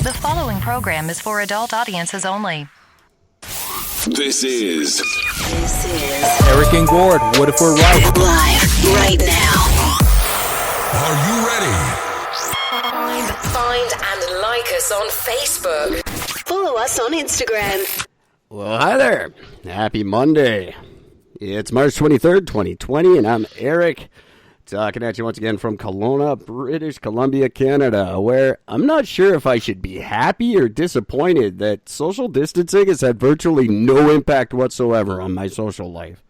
The following program is for adult audiences only. This is Eric and Gord. What if we're right? Live right now. Are you ready? Find and like us on Facebook. Follow us on Instagram. Well, hi there. Happy Monday. It's March 23rd, 2020, and I'm Eric, talking at you once again from Kelowna, British Columbia, Canada, where I'm not sure if I should be happy or disappointed that social distancing has had virtually no impact whatsoever on my social life.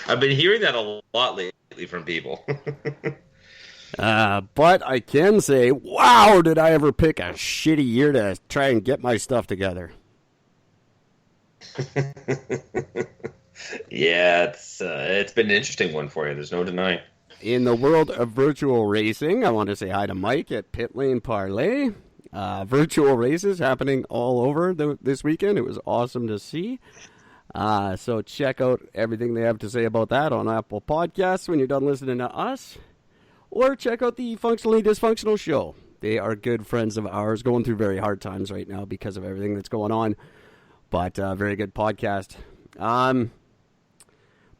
I've been hearing that a lot lately from people. But I can say, wow, did I ever pick a shitty year to try and get my stuff together. Yeah, it's been an interesting one for you. There's no denying. In the world of virtual racing, I want to say hi to Mike at Pit Lane Parlay. Virtual races happening all over this weekend. It was awesome to see. So check out everything they have to say about that on Apple Podcasts when you're done listening to us. Or check out the Functionally Dysfunctional show. They are good friends of ours, going through very hard times right now because of everything that's going on. But very good podcast.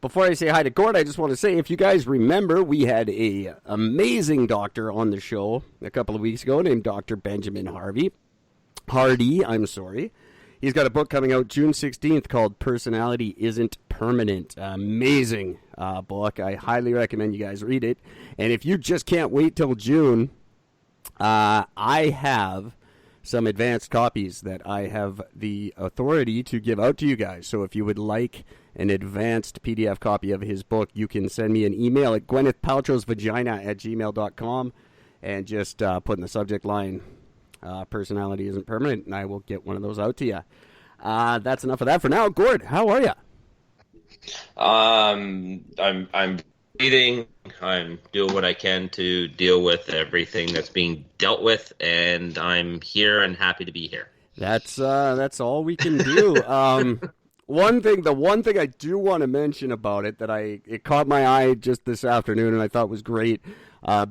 Before I say hi to Gord, I just want to say, if you guys remember, we had a amazing doctor on the show a couple of weeks ago named Dr. Benjamin Hardy. He's got a book coming out June 16th called Personality Isn't Permanent. Amazing book. I highly recommend you guys read it. And if you just can't wait till June, I have some advanced copies that I have the authority to give out to you guys. So if you would like an advanced PDF copy of his book, you can send me an email at gwynethpaltrowsvagina@gmail.com and just put in the subject line, personality isn't permanent, and I will get one of those out to you. That's enough of that for now. Gord, how are you? I'm breathing. I'm doing what I can to deal with everything that's being dealt with, and I'm here and happy to be here. That's all we can do. The one thing I do want to mention about it that it caught my eye just this afternoon and I thought was great.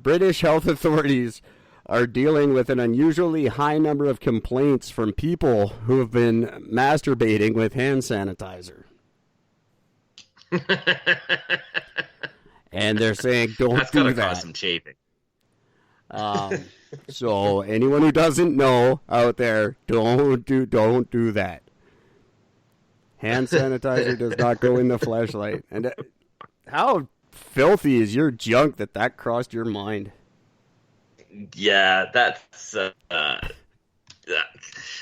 British health authorities are dealing with an unusually high number of complaints from people who have been masturbating with hand sanitizer. And they're saying, don't That's do gotta that. cause some chafing. So anyone who doesn't know out there, don't do that. Hand sanitizer does not go in the fleshlight. And how filthy is your junk that crossed your mind? Yeah, that's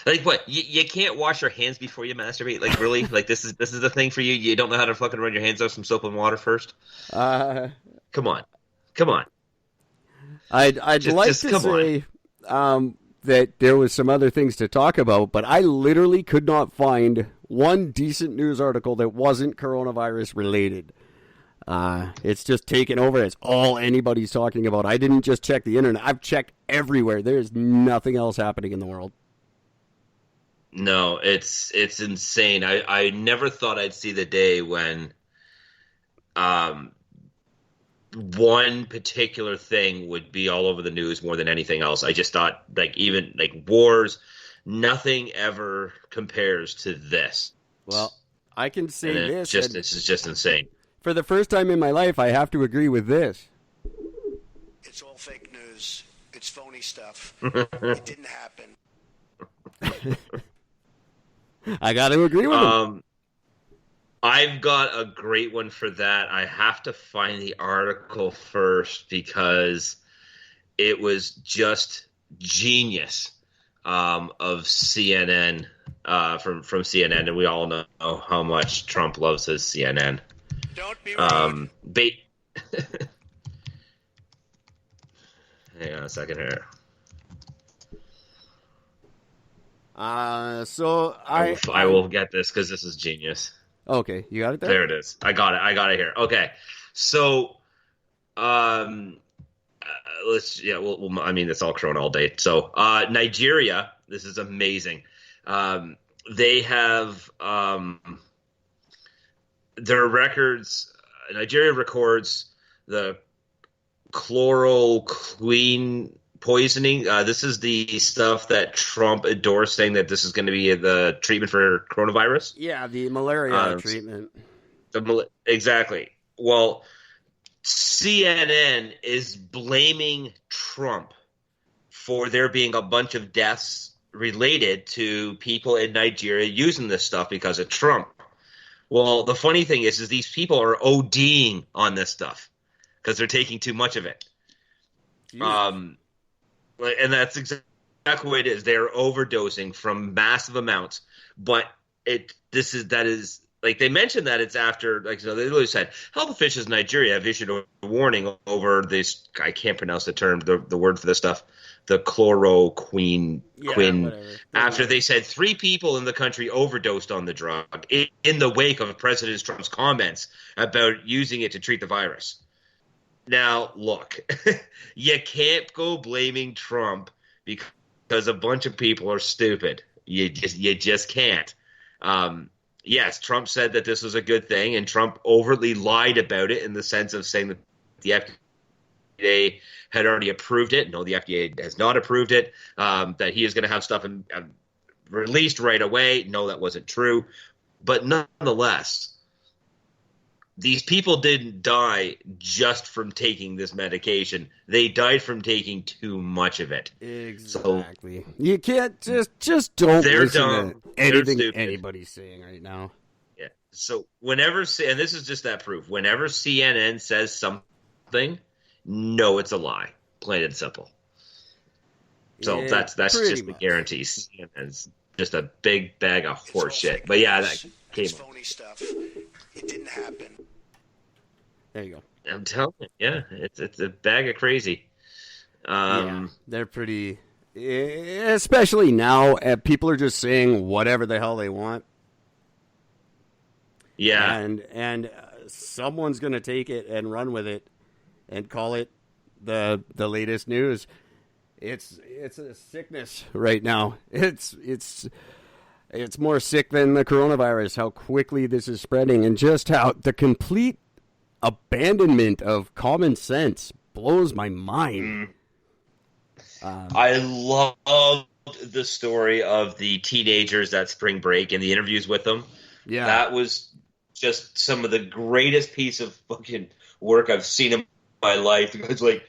like what? You can't wash your hands before you masturbate? Like really? Like this is the thing for you? You don't know how to fucking run your hands off some soap and water first? Come on. I'd like to say that there was some other things to talk about, but I literally could not find one decent news article that wasn't coronavirus related. It's just taken over. It's all anybody's talking about. I didn't just check the internet. I've checked everywhere. There's nothing else happening in the world. No, it's insane. I never thought I'd see the day when one particular thing would be all over the news more than anything else. I just thought, even wars, nothing ever compares to this. Well, I can say this. It's just insane. For the first time in my life, I have to agree with this. It's all fake news. It's phony stuff. It didn't happen. I got to agree with him. I've got a great one for that. I have to find the article first because it was just genius of CNN, from CNN, and we all know how much Trump loves his CNN. Don't be rude. Hang on a second here. I will get this because this is genius. Okay, you got it there? There it is. I got it here. Okay. So, it's all Corona all day. So, Nigeria, this is amazing. They have their records. Nigeria records the chloroquine poisoning. This is the stuff that Trump endorsed, saying that this is going to be the treatment for coronavirus. Yeah, the malaria treatment. Exactly. Well, CNN is blaming Trump for there being a bunch of deaths related to people in Nigeria using this stuff because of Trump. Well, the funny thing is these people are ODing on this stuff because they're taking too much of it. And that's exactly what it is. They're overdosing from massive amounts. But that is like they mentioned that it's after, like, they literally said health officials in Nigeria have issued a warning over this. I can't pronounce the term, the word for this stuff, the chloroquine. After they said 3 people in the country overdosed on the drug in the wake of President Trump's comments about using it to treat the virus. Now, look, you can't go blaming Trump because a bunch of people are stupid. You just can't. Yes, Trump said that this was a good thing, and Trump overtly lied about it in the sense of saying that the FDA had already approved it. No, the FDA has not approved it. That he is going to have stuff released right away. No, that wasn't true. But nonetheless, these people didn't die just from taking this medication. They died from taking too much of it. Exactly. So, you can't just don't listen to anything anybody's saying right now. Yeah. So whenever, and this is just that proof, whenever CNN says something, no, it's a lie. Plain and simple. So yeah, that's just the guarantees. CNN's just a big bag of horse shit. But yeah, that came up. Phony stuff. It didn't happen. There you go. I'm telling you, yeah, it's a bag of crazy. Yeah, they're pretty, especially now. People are just saying whatever the hell they want. Yeah, and someone's gonna take it and run with it, and call it the latest news. It's a sickness right now. It's more sick than the coronavirus. How quickly this is spreading, and just how the complete abandonment of common sense blows my mind. I loved the story of the teenagers at spring break and the interviews with them. Yeah, that was just some of the greatest piece of fucking work I've seen in my life. It's like,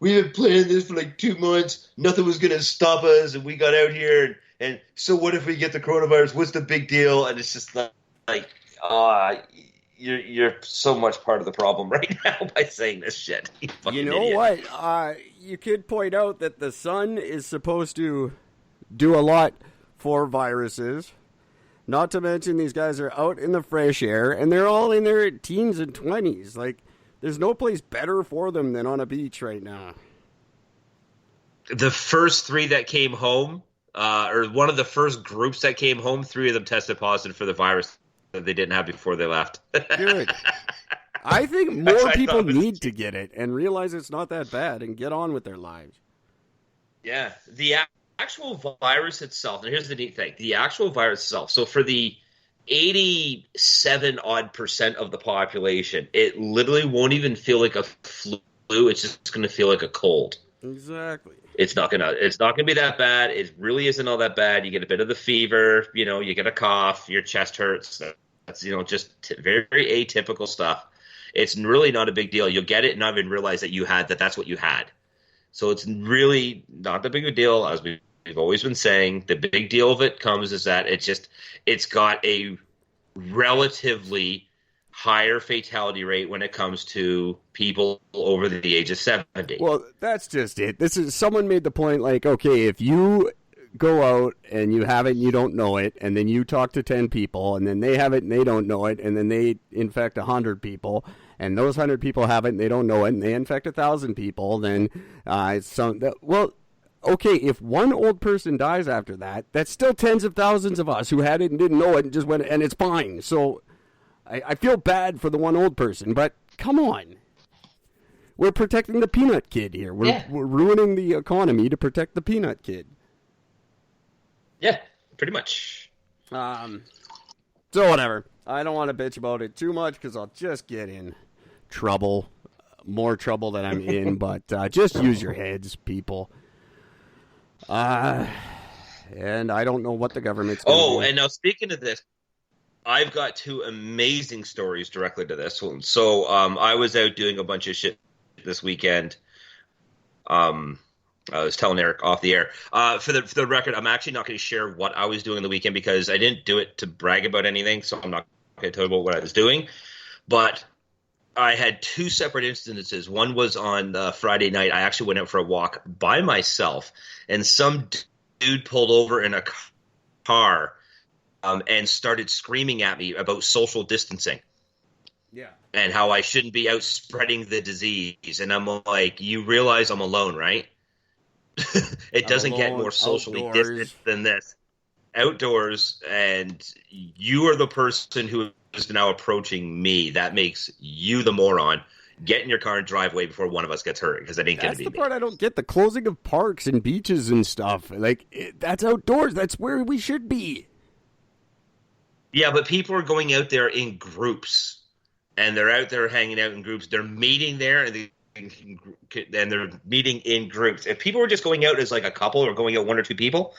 we've been planning this for like 2 months. Nothing was going to stop us, and we got out here. And so what if we get the coronavirus? What's the big deal? And it's just like, you're so much part of the problem right now by saying this shit. You know idiot. What? You could point out that the sun is supposed to do a lot for viruses. Not to mention these guys are out in the fresh air, and they're all in their teens and 20s. Like, there's no place better for them than on a beach right now. The first 3 that came home, or one of the first groups that came home, 3 of them tested positive for the virus that they didn't have before they left. Good. I think more people need to get it and realize it's not that bad and get on with their lives. Yeah. The actual virus itself, and here's the neat thing, the actual virus itself, so for the 87% of the population, it literally won't even feel like a flu. It's just going to feel like a cold. Exactly. It's not gonna be that bad. It really isn't all that bad. You get a bit of the fever, you get a cough, your chest hurts. That's just very, very atypical stuff. It's really not a big deal. You'll get it and not even realize that that's what you had. So it's really not that big a deal, as we've always been saying. The big deal of it comes is that it's got a relatively higher fatality rate when it comes to people over the age of 70. Well, that's just it. Someone made the point, like, okay, if you go out and you have it and you don't know it, and then you talk to 10 people, and then they have it and they don't know it, and then they infect 100 people, and those 100 people have it and they don't know it, and they infect 1,000 people, then okay, if one old person dies after that, that's still tens of thousands of us who had it and didn't know it and just went, and it's fine. So I feel bad for the one old person, but come on. We're protecting the peanut kid here. We're ruining the economy to protect the peanut kid. Yeah, pretty much. So whatever. I don't want to bitch about it too much because I'll just get in trouble more trouble than I'm in, but just use your heads, people. And I don't know what the government's going to do. And now speaking of this, I've got two amazing stories directly to this one. So I was out doing a bunch of shit this weekend. I was telling Eric off the air. For the record, I'm actually not going to share what I was doing on the weekend because I didn't do it to brag about anything, so I'm not going to tell you about what I was doing. But I had two separate instances. One was on Friday night. I actually went out for a walk by myself, and some dude pulled over in a car and started screaming at me about social distancing. Yeah. And how I shouldn't be out spreading the disease. And I'm like, you realize I'm alone, right? It doesn't get more socially distant than this. Outdoors, and you are the person who is now approaching me. That makes you the moron. Get in your car and drive away before one of us gets hurt, because that ain't going to be me. That's the part I don't get. The closing of parks and beaches and stuff. That's outdoors. That's where we should be. Yeah, but people are going out there in groups, and they're out there hanging out in groups. They're meeting there, and they're meeting in groups. If people were just going out as like a couple or going out one or two people,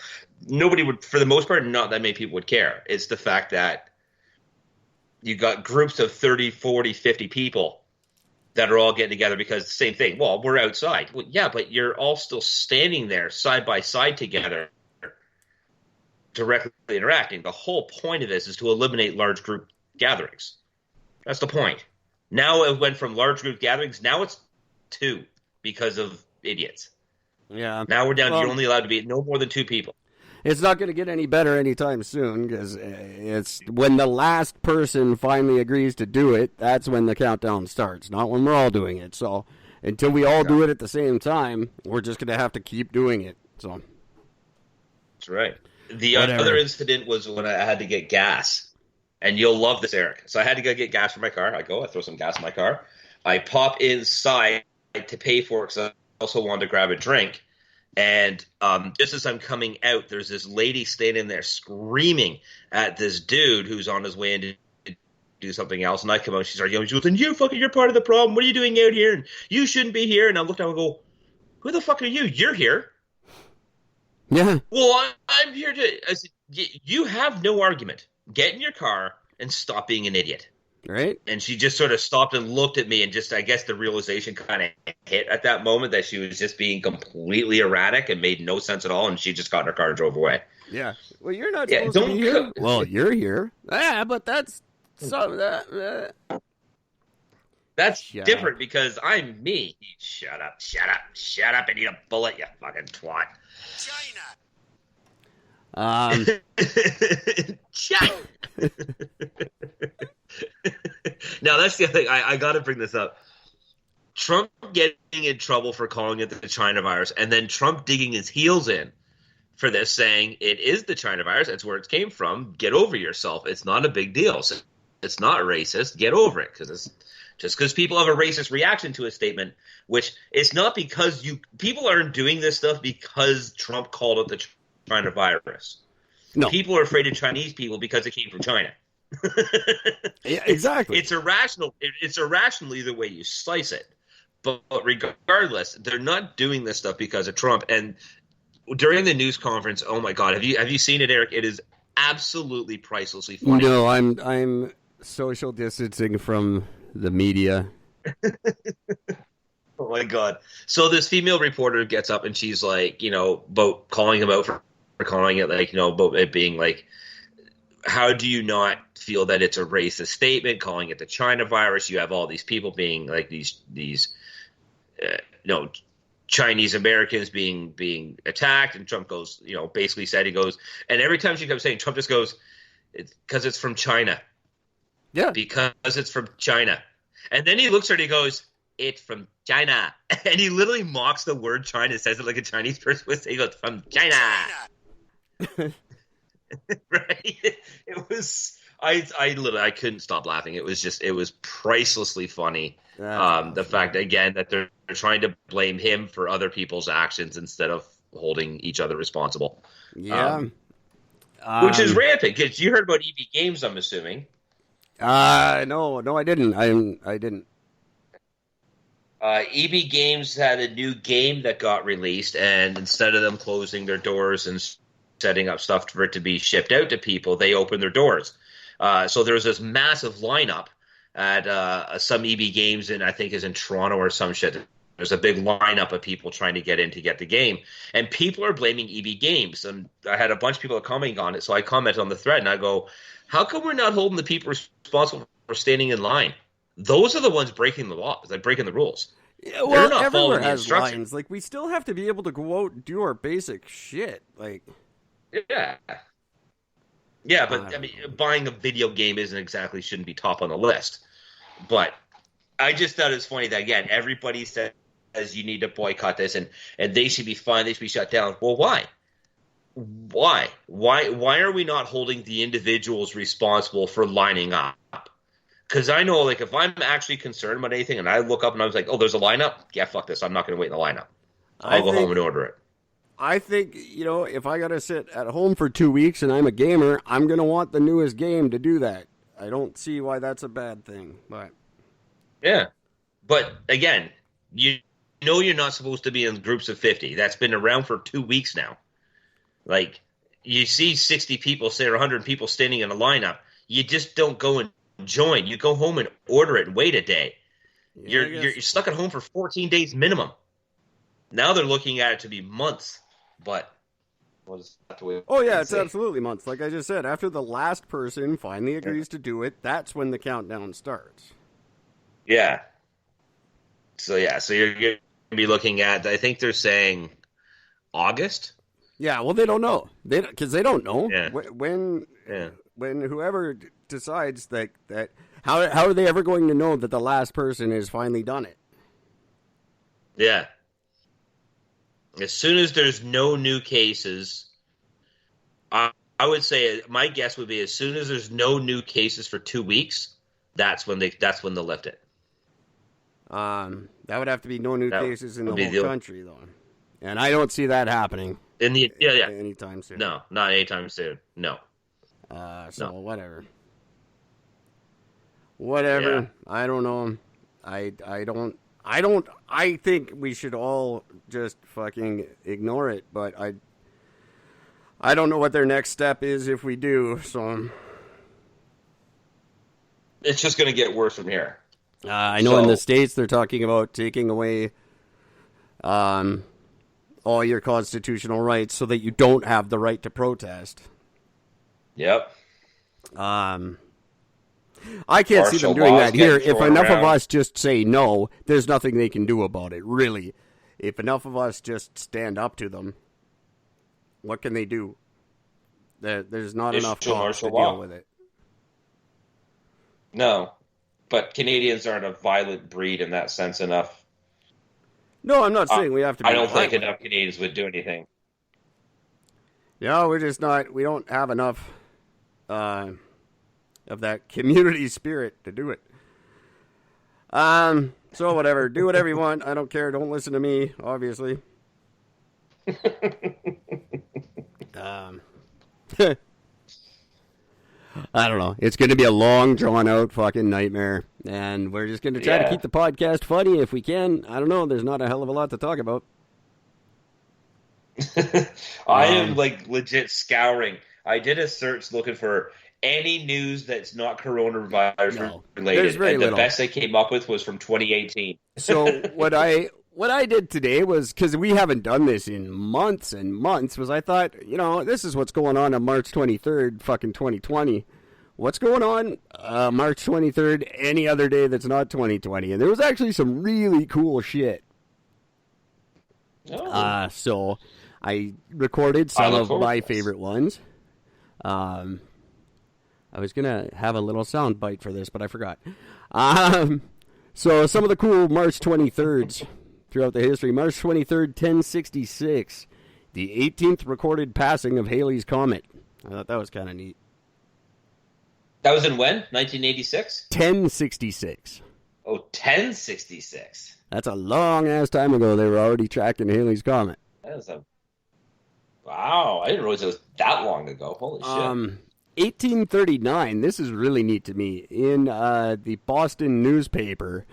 nobody would, for the most part, not that many people would care. It's the fact that you got groups of 30, 40, 50 people that are all getting together because the same thing. Well, we're outside. Well, yeah, but you're all still standing there side by side together, directly interacting. The whole point of this is to eliminate large group gatherings. That's the point. Now it went from large group gatherings. Now it's 2 because of idiots. Yeah. Now we're down. You're only allowed to be no more than 2 people. It's not going to get any better anytime soon, because it's when the last person finally agrees to do it, that's when the countdown starts, not when we're all doing it. So until we all do it at the same time, we're just going to have to keep doing it. So that's right. The other incident was when I had to get gas, and you'll love this, Eric. So I had to go get gas for my car. I throw some gas in my car. I pop inside to pay for it because I also wanted to grab a drink. And just as I'm coming out, there's this lady standing there screaming at this dude who's on his way in to do something else. And I come out, she's arguing. She goes, "And you're part of the problem. What are you doing out here? And you shouldn't be here." And I look down and go, "Who the fuck are you? You're here." Yeah. Well, I'm here to. I said, "You have no argument. Get in your car and stop being an idiot." Right. And she just sort of stopped and looked at me, and just, I guess the realization kind of hit at that moment that she was just being completely erratic and made no sense at all, and she just got in her car and drove away. Yeah. Well, you're not supposed to be here. Well, you're here. Yeah, but that's That's different because I'm me. Shut up, and eat a bullet, you fucking twat. China. Now, that's the other thing. I got to bring this up. Trump getting in trouble for calling it the China virus, and then Trump digging his heels in for this, saying it is the China virus. That's where it came from. Get over yourself. It's not a big deal. So it's not racist. Get over it, because it's just because people have a racist reaction to a statement, which it's not because people aren't doing this stuff because Trump called it the China virus. No. People are afraid of Chinese people because it came from China. Yeah, exactly. It's irrational. It's irrational either way you slice it. But regardless, they're not doing this stuff because of Trump. And during the news conference, oh my God, have you seen it, Eric? It is absolutely pricelessly funny. No, I'm social distancing from the media. Oh my God. So this female reporter gets up and she's like, about calling him out for calling it, like, about it being like, how do you not feel that it's a racist statement, calling it the China virus? You have all these people being like these Chinese Americans being attacked, and Trump goes, basically said, he goes, and every time she kept saying, Trump just goes, "It's because it's from China." Yeah. Because it's from China. And then he looks at her and he goes, "It's from China." And he literally mocks the word China, says it like a Chinese person would say. He goes, "From China." Right? It was, I couldn't stop laughing. It was pricelessly funny. The fact, again, that they're trying to blame him for other people's actions instead of holding each other responsible. Yeah. Which is rampant, because you heard about EB Games, I'm assuming. No, I didn't. I didn't. EB Games had a new game that got released, and instead of them closing their doors and setting up stuff for it to be shipped out to people, they opened their doors. So there's this massive lineup at some EB Games, and I think is in Toronto or some shit. There's a big lineup of people trying to get in to get the game, and people are blaming EB Games. And I had a bunch of people commenting on it, so I commented on the thread, and I go, how come we're not holding the people responsible for standing in line? Those are the ones breaking the laws, like breaking the rules. Yeah, well, they're not everywhere following the has instructions. lines. Like, we still have to be able to go out and do our basic shit. Like, Yeah. Yeah, but I mean, buying a video game shouldn't be top on the list. But I just thought it was funny that, again, everybody says you need to boycott this and they should be fined, they should be shut down. Well, why? Why are we not holding the individuals responsible for lining up? Because I know, like, if I'm actually concerned about anything and I look up and I was like, oh, there's a lineup? Yeah, fuck this. I'm not going to wait in the lineup. I'll go home and order it. I think, if I got to sit at home for 2 weeks and I'm a gamer, I'm going to want the newest game to do that. I don't see why that's a bad thing. But yeah. But, again, you know you're not supposed to be in groups of 50. That's been around for 2 weeks now. Like, you see 60 people, say, or 100 people standing in a lineup. You just don't go and join. You go home and order it and wait a day. Yeah, You're stuck at home for 14 days minimum. Now they're looking at it to be months, but what is that the way? oh yeah, it's absolutely months. Like I just said, after the last person finally agrees to do it, that's when the countdown starts. Yeah. So you're going to be looking at, I think they're saying August. Yeah, well, they don't know. Because they don't know. Yeah. When whoever decides that how are they ever going to know that the last person has finally done it? Yeah. As soon as there's no new cases, I would say my guess would be as soon as there's no new cases for 2 weeks, that's when they'll lift it. That would have to be no new cases in the would be whole country, though, and I don't see that happening. Anytime soon. No, not anytime soon. No. So whatever. Yeah. I don't know. I think we should all just fucking ignore it, but I don't know what their next step is if we do, so it's just going to get worse from here. I know in the States they're talking about taking away all your constitutional rights so that you don't have the right to protest. Yep. I can't see them doing that here. If enough of us just say no, there's nothing they can do about it, really. If enough of us just stand up to them, what can they do? There's not enough cops to deal with it. No, but Canadians aren't a violent breed in that sense enough. No, I'm not saying we have to be I don't think enough Canadians would do anything. No, we're just not. We don't have enough of that community spirit to do it. So whatever. Do whatever you want. I don't care. Don't listen to me, obviously. I don't know. It's going to be a long, drawn-out fucking nightmare. And we're just going to try to keep the podcast funny if we can. I don't know. There's not a hell of a lot to talk about. I am, like, legit scouring. I did a search looking for any news that's not coronavirus related. And the best I came up with was from 2018. So what I did today was, because we haven't done this in months and months, was I thought, this is what's going on March 23rd, fucking 2020. What's going on March 23rd, any other day that's not 2020? And there was actually some really cool shit. Oh. So I recorded some of my favorite ones. I was going to have a little sound bite for this, but I forgot. So some of the cool March 23rds throughout the history. March 23rd, 1066. The 18th recorded passing of Halley's Comet. I thought that was kind of neat. That was in when? 1986? 1066. Oh, 1066. That's a long-ass time ago. They were already tracking Halley's Comet. That is wow, I didn't realize it was that long ago. Holy shit. 1839, this is really neat to me. In the Boston newspaper,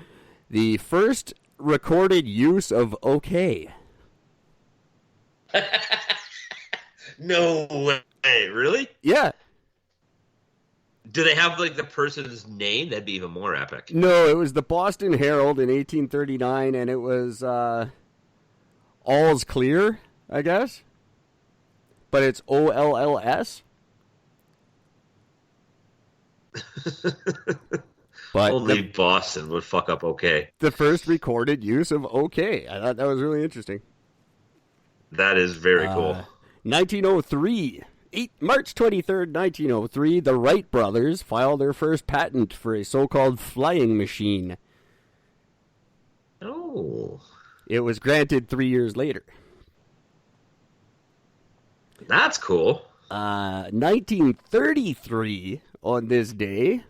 the first recorded use of okay? No way. Really? Yeah. Do they have like the person's name? That'd be even more epic. No, it was the Boston Herald in 1839, and it was All's Clear, I guess. But it's OLLS. But only Boston would fuck up okay. The first recorded use of okay. I thought that was really interesting. That is very cool. 1903. March 23rd, 1903, the Wright brothers filed their first patent for a so-called flying machine. Oh. It was granted 3 years later. That's cool. 1933, on this day,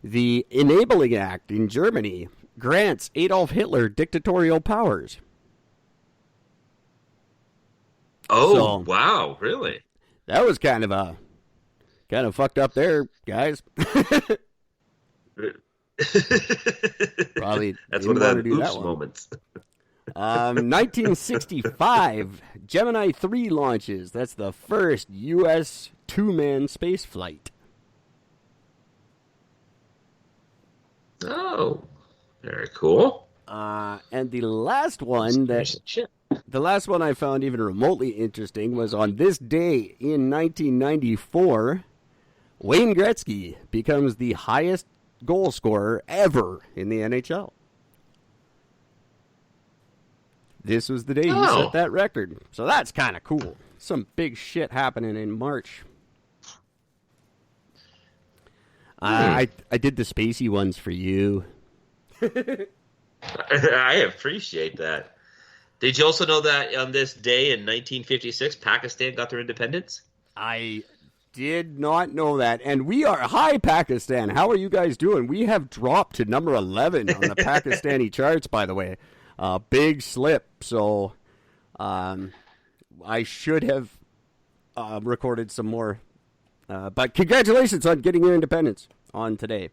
the Enabling Act in Germany grants Adolf Hitler dictatorial powers. Oh, So- wow, really? That was kind of fucked up there, guys. Probably That's didn't one of want the to do that oops one. moments. 1965, Gemini 3 launches. That's the first U.S. two-man space flight. Oh, very cool. And the last one Shit. the last one I found even remotely interesting was on this day in 1994, Wayne Gretzky becomes the highest goal scorer ever in the NHL. This was the day he Oh. set that record. So that's kind of cool. Some big shit happening in March. I did the spacey ones for you. I appreciate that. Did you also know that on this day in 1956, Pakistan got their independence? I did not know that. And we are, hi Pakistan, how are you guys doing? We have dropped to number 11 on the Pakistani charts, by the way. Big slip. So I should have recorded some more. But congratulations on getting your independence on today.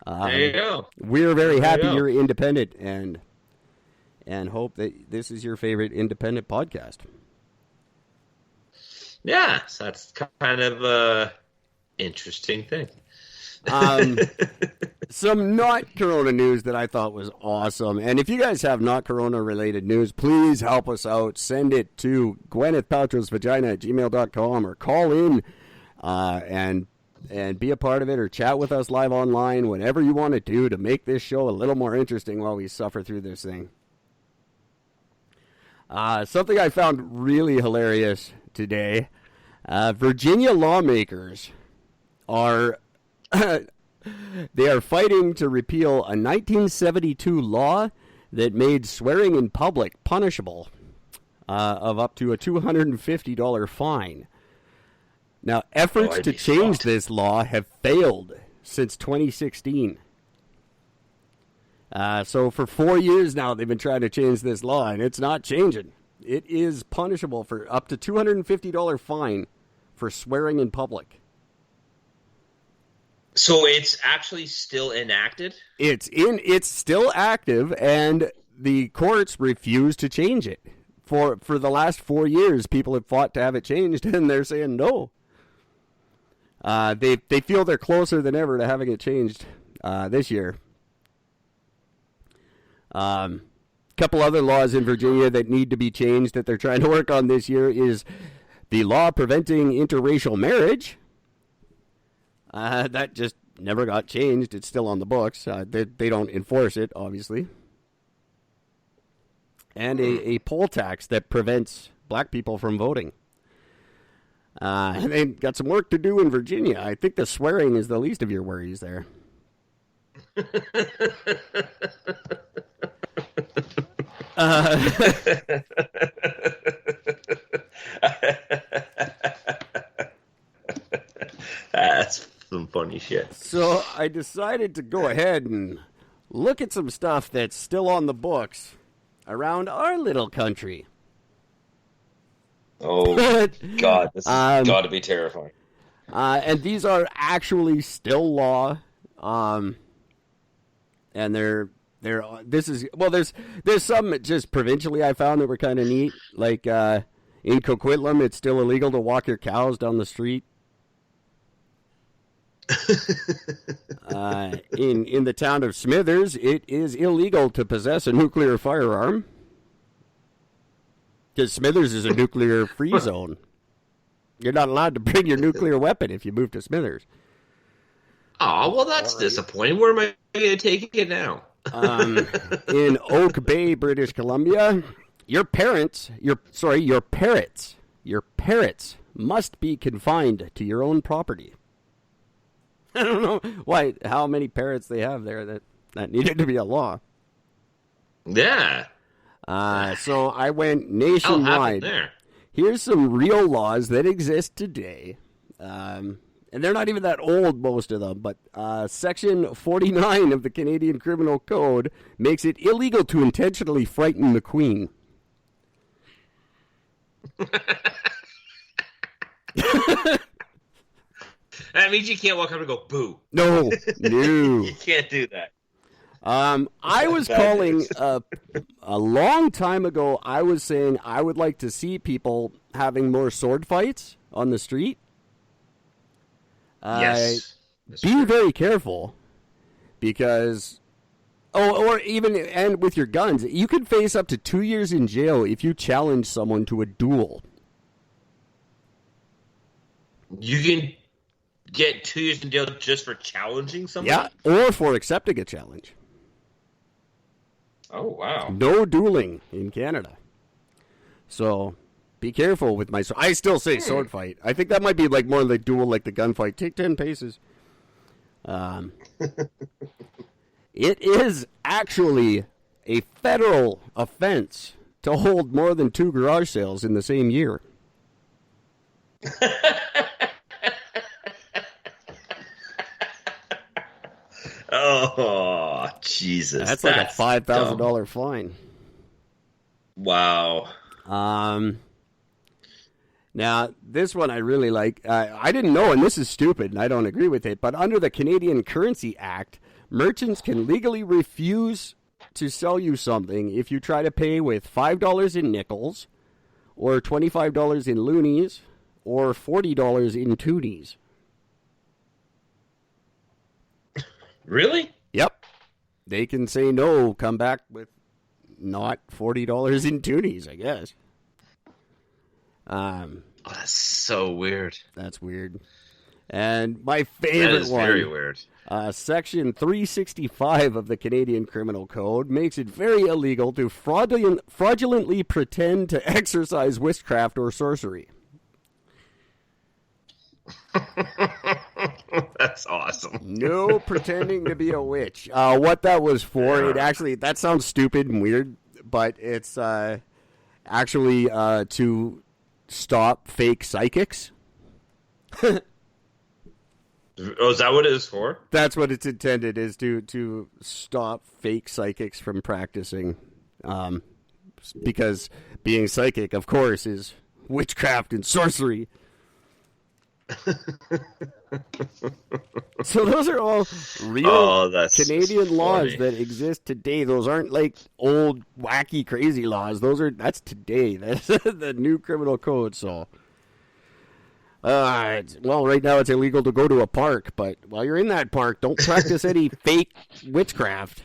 There you go. We're very happy go. you're independent and hope that this is your favorite independent podcast. Yeah, so that's kind of a interesting thing. Some not Corona news that I thought was awesome. And if you guys have not Corona related news, please help us out. Send it to gwynethpaltrowsvagina@gmail.com or call in and be a part of it or chat with us live online, whatever you want to do to make this show a little more interesting while we suffer through this thing. Something I found really hilarious today. Virginia lawmakers are they are fighting to repeal a 1972 law that made swearing in public punishable of up to a $250 fine. Now, efforts I'd to be change shocked. this law have failed since 2016. So for 4 years now, they've been trying to change this law, and it's not changing. It is punishable for up to $250 fine for swearing in public. So it's actually still enacted? It's still active, and the courts refuse to change it. For the last 4 years, people have fought to have it changed, and they're saying no. They feel they're closer than ever to having it changed this year. Couple other laws in Virginia that need to be changed that they're trying to work on this year is the law preventing interracial marriage. That just never got changed. It's still on the books. They don't enforce it, obviously. And a poll tax that prevents black people from voting. And they've got some work to do in Virginia. I think the swearing is the least of your worries there. That's some funny shit. So I decided to go ahead and look at some stuff that's still on the books around our little country. Oh, God, this has got to be terrifying. And these are actually still law. And they're There's some just provincially I found that were kind of neat. Like in Coquitlam, it's still illegal to walk your cows down the street. In the town of Smithers, it is illegal to possess a nuclear firearm because Smithers is a nuclear-free zone. You're not allowed to bring your nuclear weapon if you move to Smithers. Oh, well, that's disappointing. Where am I going to take it now? In Oak Bay, British Columbia, your parrots must be confined to your own property. I don't know how many parrots they have there that needed to be a law. Yeah. So I went nationwide. There. Here's some real laws that exist today. And they're not even that old, most of them. But Section 49 of the Canadian Criminal Code makes it illegal to intentionally frighten the Queen. That means you can't walk up and go, boo. No. You can't do that. I was calling a long time ago. I was saying I would like to see people having more sword fights on the street. Yes. Be very careful because, or even and with your guns, you can face up to 2 years in jail if you challenge someone to a duel. You can get 2 years in jail just for challenging someone? Yeah, or for accepting a challenge. Oh, wow. No dueling in Canada. So be careful with my sword. I still say sword fight. I think that might be like more like duel, like the gunfight. Take 10 paces. It is actually a federal offense to hold more than 2 garage sales in the same year. Oh, Jesus. That's like a $5,000 fine. Wow. Now, this one I really like. I didn't know, and this is stupid, and I don't agree with it, but under the Canadian Currency Act, merchants can legally refuse to sell you something if you try to pay with $5 in nickels, or $25 in loonies, or $40 in toonies. Really? Yep. They can say no, come back with not $40 in toonies, I guess. That's so weird. That's weird. And my favorite one. Very weird. Section 365 of the Canadian Criminal Code makes it very illegal to fraudulently pretend to exercise witchcraft or sorcery. That's awesome. No pretending to be a witch. What that was for, that sounds stupid and weird, but it's actually to stop fake psychics. Oh, is that what it is for? That's what it's intended, is to stop fake psychics from practicing. Because being psychic, of course, is witchcraft and sorcery. So those are all real Canadian laws that exist today. Those aren't like old wacky crazy laws. That's today. That's the new criminal code. So right now it's illegal to go to a park, but while you're in that park, don't practice any fake witchcraft.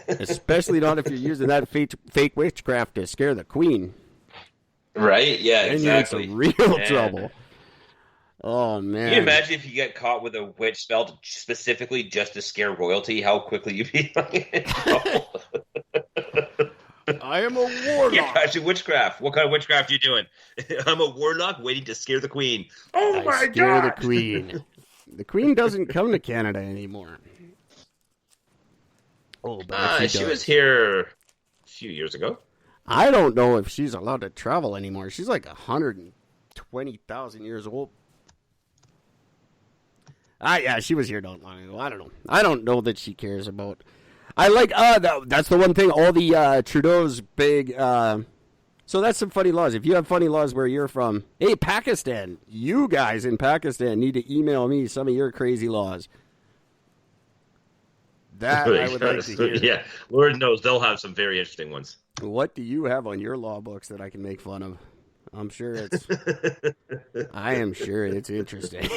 Especially not if you're using that fake witchcraft to scare the Queen. Right? Yeah, and exactly. You're in some real trouble. Oh, man. Can you imagine if you get caught with a witch spell specifically just to scare royalty, how quickly you'd be in trouble? I am a warlock. You're practicing witchcraft. What kind of witchcraft are you doing? I'm a warlock waiting to scare the Queen. Oh, my God. Scare the Queen. The Queen doesn't come to Canada anymore. Oh, but she was here a few years ago. I don't know if she's allowed to travel anymore. She's like 120,000 years old. Yeah, she was here not long ago. I don't know. I don't know that she cares about. I like that's the one thing. All the Trudeau's big. So that's some funny laws. If you have funny laws where you're from, hey, Pakistan, you guys in Pakistan need to email me some of your crazy laws. That I would like to hear. Yeah, Lord knows they'll have some very interesting ones. What do you have on your law books that I can make fun of? I'm sure it's. I am sure it's interesting.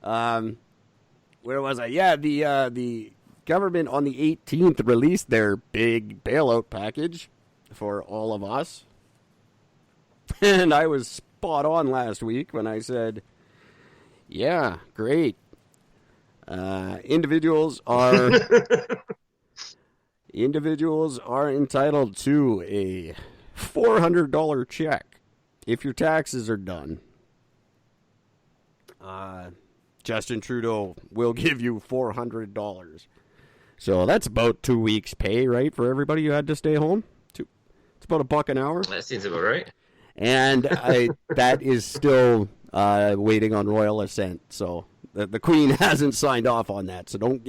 Where was I? Yeah, the government on the 18th released their big bailout package for all of us, and I was spot on last week when I said, "Yeah, great. Individuals are entitled to a $400 check if your taxes are done. Justin Trudeau will give you $400. So that's about 2 weeks' pay, right, for everybody who had to stay home? It's about $1 an hour. That seems about right. And that is still waiting on royal assent. So the Queen hasn't signed off on that. So don't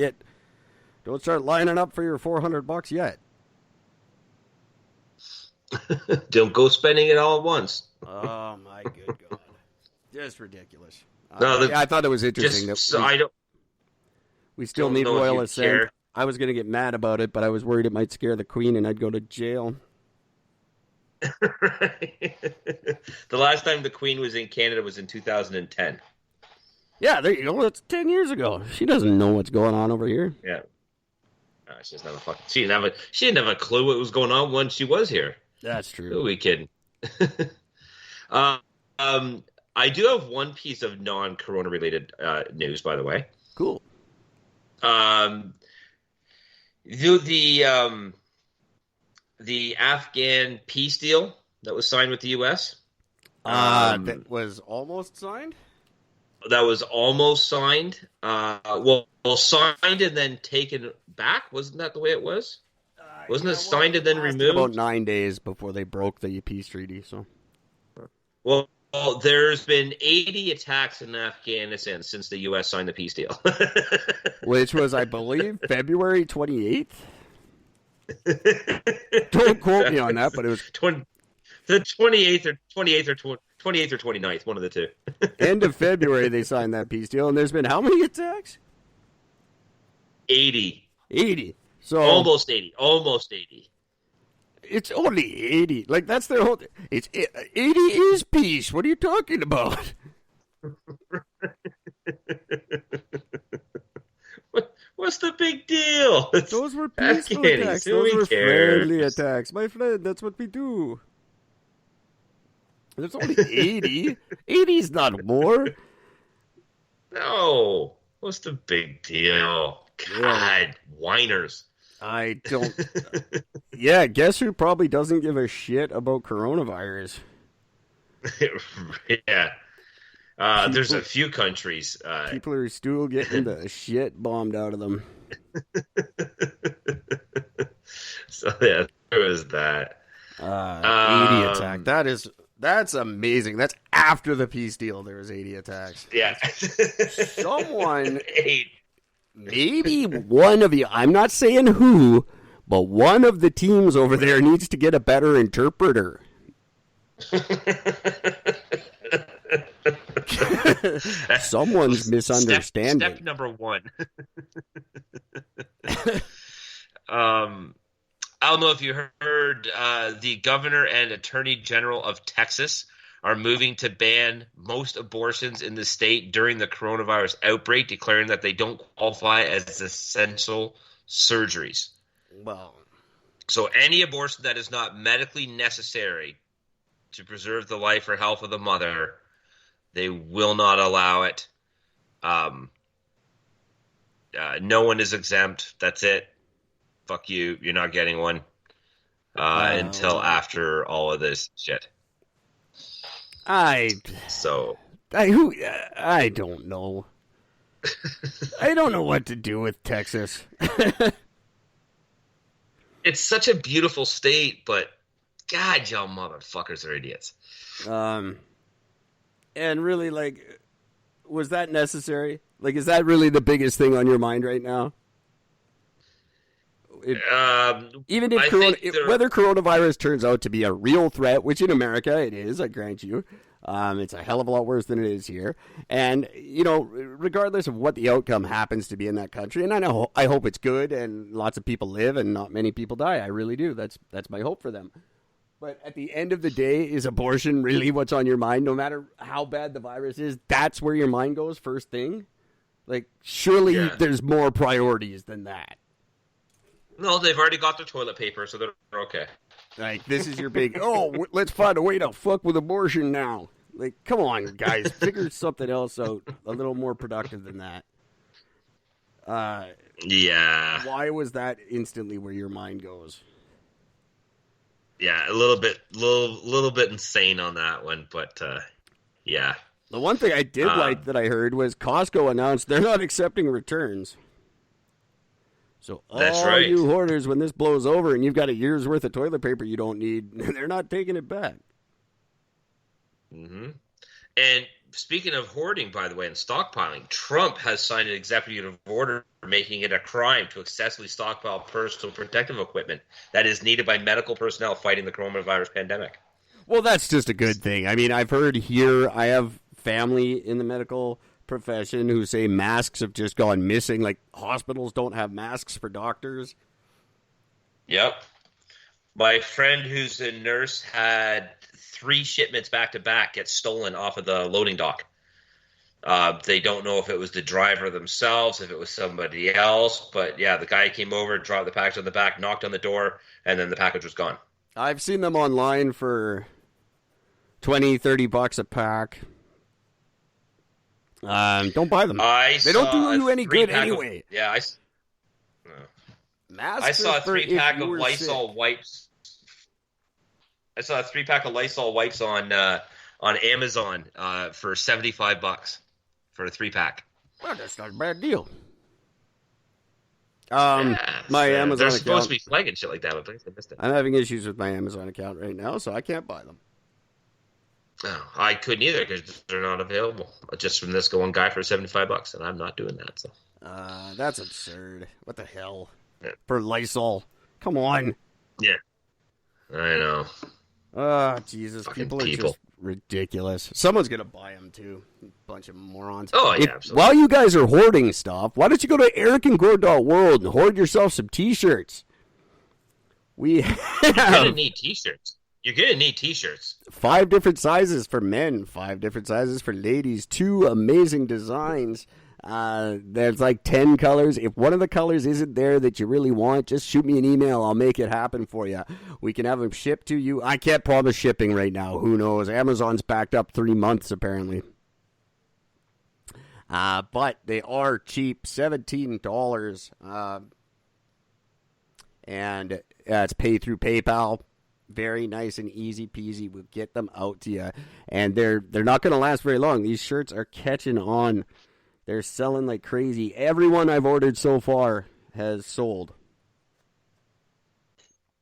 start lining up for your $400 yet. Don't go spending it all at once. Oh my good God, just ridiculous. No, I thought it was interesting we still need royal assent. Care. I was going to get mad about it, but I was worried it might scare the Queen and I'd go to jail. The last time the Queen was in Canada was in 2010. Yeah, there you go. That's 10 years ago. She doesn't know what's going on over here. Yeah. She didn't have a clue what was going on when she was here. That's true. Who are we kidding? I do have one piece of non-corona related news, by the way. Cool. The Afghan peace deal that was signed with the U.S. That was almost signed? That was almost signed. Signed and then taken back. Wasn't that the way it was? Wasn't it signed and then removed? About 9 days before they broke the peace treaty. So, well, there's been 80 attacks in Afghanistan since the U.S. signed the peace deal, which was, I believe, February 28th. Don't quote me on that, but it was the 28th or 29th, one of the two. End of February they signed that peace deal, and there's been how many attacks? 80. 80. So almost 80. It's only 80. Like, that's their whole... 80 is peace. What are you talking about? What's the big deal? Those were peaceful attacks. Those were friendly attacks. My friend, that's what we do. There's only 80. 80's not war. No. What's the big deal? God, whiners. I don't... Yeah, guess who probably doesn't give a shit about coronavirus? Yeah. There's a few countries. People are still getting the shit bombed out of them. So, yeah, there was that. 80 attack. That's amazing. That's after the peace deal. There was 80 attacks. Yeah. Someone... Maybe one of you, I'm not saying who, but one of the teams over there needs to get a better interpreter. Someone's misunderstanding. Step number one. I don't know if you heard, the governor and attorney general of Texas are moving to ban most abortions in the state during the coronavirus outbreak, declaring that they don't qualify as essential surgeries. Well, so any abortion that is not medically necessary to preserve the life or health of the mother, they will not allow it. No one is exempt. That's it. Fuck you. You're not getting one until after all of this shit. I don't know. I don't know what to do with Texas. It's such a beautiful state, but God, y'all motherfuckers are idiots. And really, like, was that necessary? Like, is that really the biggest thing on your mind right now? Even if whether coronavirus turns out to be a real threat, which in America it is, I grant you, it's a hell of a lot worse than it is here. And, regardless of what the outcome happens to be in that country, and I hope it's good and lots of people live and not many people die. I really do. That's my hope for them. But at the end of the day, is abortion really what's on your mind? No matter how bad the virus is, that's where your mind goes first thing? Like, surely there's more priorities than that. No, they've already got their toilet paper, so they're okay. Like, this is your big, let's find a way to fuck with abortion now. Like, come on, guys, figure something else out a little more productive than that. Yeah. Why was that instantly where your mind goes? Yeah, a little bit insane on that one, but yeah. The one thing I did like that I heard was Costco announced they're not accepting returns. So all you hoarders, when this blows over and you've got a year's worth of toilet paper you don't need, they're not taking it back. Mm-hmm. And speaking of hoarding, by the way, and stockpiling, Trump has signed an executive order making it a crime to excessively stockpile personal protective equipment that is needed by medical personnel fighting the coronavirus pandemic. Well, that's just a good thing. I mean, I've heard here, I have family in the medical profession who say masks have just gone missing. Like, hospitals don't have masks for doctors. Yep. My friend who's a nurse had 3 shipments back to back get stolen off of the loading dock. They don't know if it was the driver themselves, if it was somebody else, but yeah, the guy came over, dropped the package on the back, knocked on the door, and then the package was gone. I've seen them online for $20-$30 a pack. Don't buy them. They don't do you any good anyway. I saw a 3-pack of Lysol wipes. I saw a 3-pack of Lysol wipes on Amazon for $75 for a 3-pack. Well, that's not a bad deal. My Amazon they're account. supposed to be flagging shit like that, but I missed it. I'm having issues with my Amazon account right now, so I can't buy them. No, I couldn't either because they're not available. Just from this one guy for $75, and I'm not doing that. So that's absurd. What the hell? Yeah. For Lysol, come on. Yeah, I know. Jesus, Fucking people are just ridiculous. Someone's gonna buy them too. Bunch of morons. Oh yeah, absolutely. While you guys are hoarding stuff, why don't you go to ericandgord.world and hoard yourself some T-shirts? You're gonna need T-shirts. You're going to need T-shirts. 5 different sizes for men, 5 different sizes for ladies, 2 amazing designs. There's like 10 colors. If one of the colors isn't there that you really want, just shoot me an email. I'll make it happen for you. We can have them shipped to you. I can't promise shipping right now. Who knows? Amazon's backed up 3 months apparently. But they are cheap, $17. And it's pay through PayPal. Very nice and easy peasy. We'll get them out to you. And they're not going to last very long. These shirts are catching on. They're selling like crazy. Everyone I've ordered so far has sold.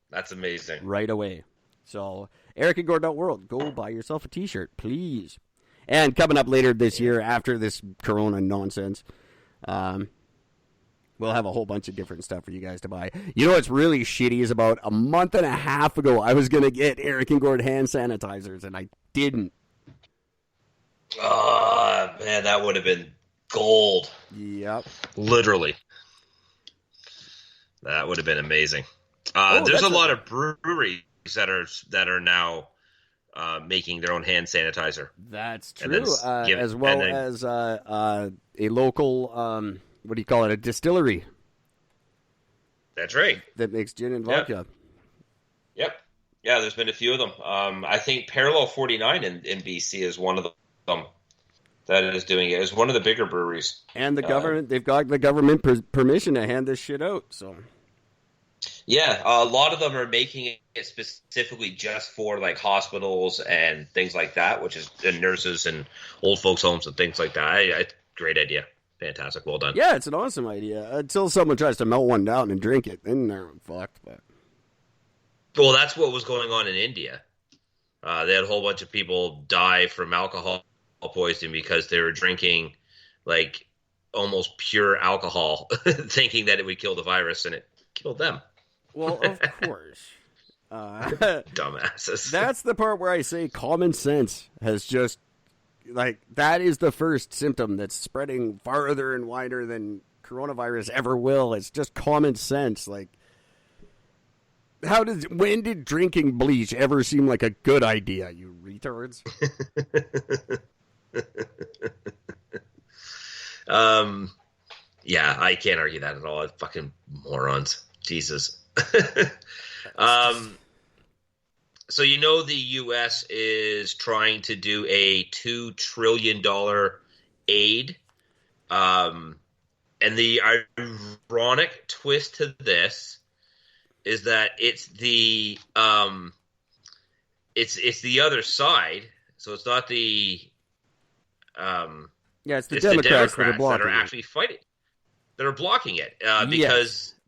That's amazing. Right away. So, ericandgord.world. Go buy yourself a T-shirt, please. And coming up later this year, after this Corona nonsense, we'll have a whole bunch of different stuff for you guys to buy. You know what's really shitty is about a month and a half ago, I was going to get Eric and Gord hand sanitizers, and I didn't. Oh, man, that would have been gold. Yep. Literally. That would have been amazing. There's a lot of breweries that are now making their own hand sanitizer. That's true. As well as a local... what do you call it? A distillery. That's right. That makes gin and vodka. Yep. Yeah, there's been a few of them. I think Parallel 49 in BC is one of them that is doing it. It's one of the bigger breweries. And the government, they've got the government permission to hand this shit out. So. Yeah, a lot of them are making it specifically just for like hospitals and things like that, which is and nurses and old folks' homes and things like that. Great idea. Fantastic. Well done. Yeah, it's an awesome idea. Until someone tries to melt one down and drink it, then they're fucked. But. Well, that's what was going on in India. They had a whole bunch of people die from alcohol poisoning because they were drinking like almost pure alcohol, thinking that it would kill the virus, and it kill them. Well, of course. Dumbasses. That's the part where I say common sense has just, like, that is the first symptom that's spreading farther and wider than coronavirus ever will. It's just common sense. Like, when did drinking bleach ever seem like a good idea, you retards? Yeah, I can't argue that at all. Fucking morons. Jesus. So the U.S. is trying to do a $2 trillion aid. And the ironic twist to this is that it's the it's the other side. So it's not the it's the it's Democrats the Democrats that are it. actually fighting, that are blocking it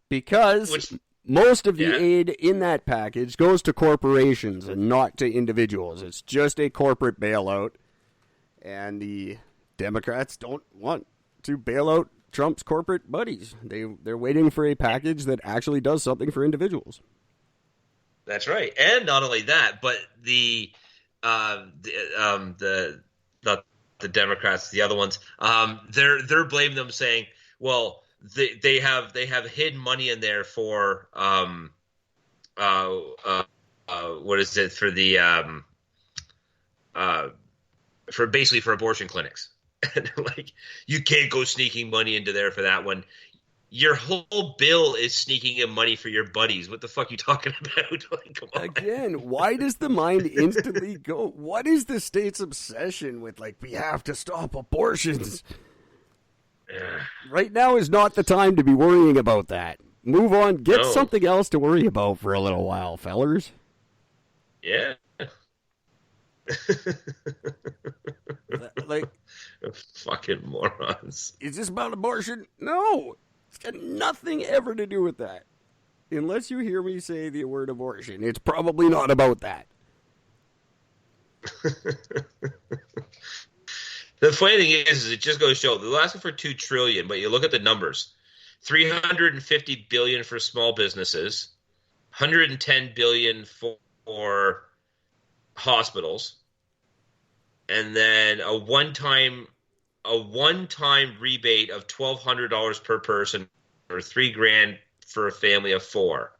because most of the aid in that package goes to corporations and not to individuals. It's just a corporate bailout, and the Democrats don't want to bail out Trump's corporate buddies. They're waiting for a package that actually does something for individuals. That's right, and not only that, but not the Democrats, the other ones, they're blaming them, saying, well, they have hidden money in there for what is it, for the for abortion clinics. And like, you can't go sneaking money into there for that one. Your whole bill is sneaking in money for your buddies. What the fuck are you talking about? Like, come on. Again, why does the mind instantly go? What is the state's obsession with, like, we have to stop abortions? Right now is not the time to be worrying about that. Move on. Get something else to worry about for a little while, fellers. Yeah. Like, fucking morons. Is this about abortion? No. It's got nothing ever to do with that. Unless you hear me say the word abortion, it's probably not about that. The funny thing is it just goes to show they're asking for $2 trillion, but you look at the numbers: $350 billion for small businesses, $110 billion for hospitals, and then a one-time rebate of $1,200 per person, or $3,000 for a family of 4.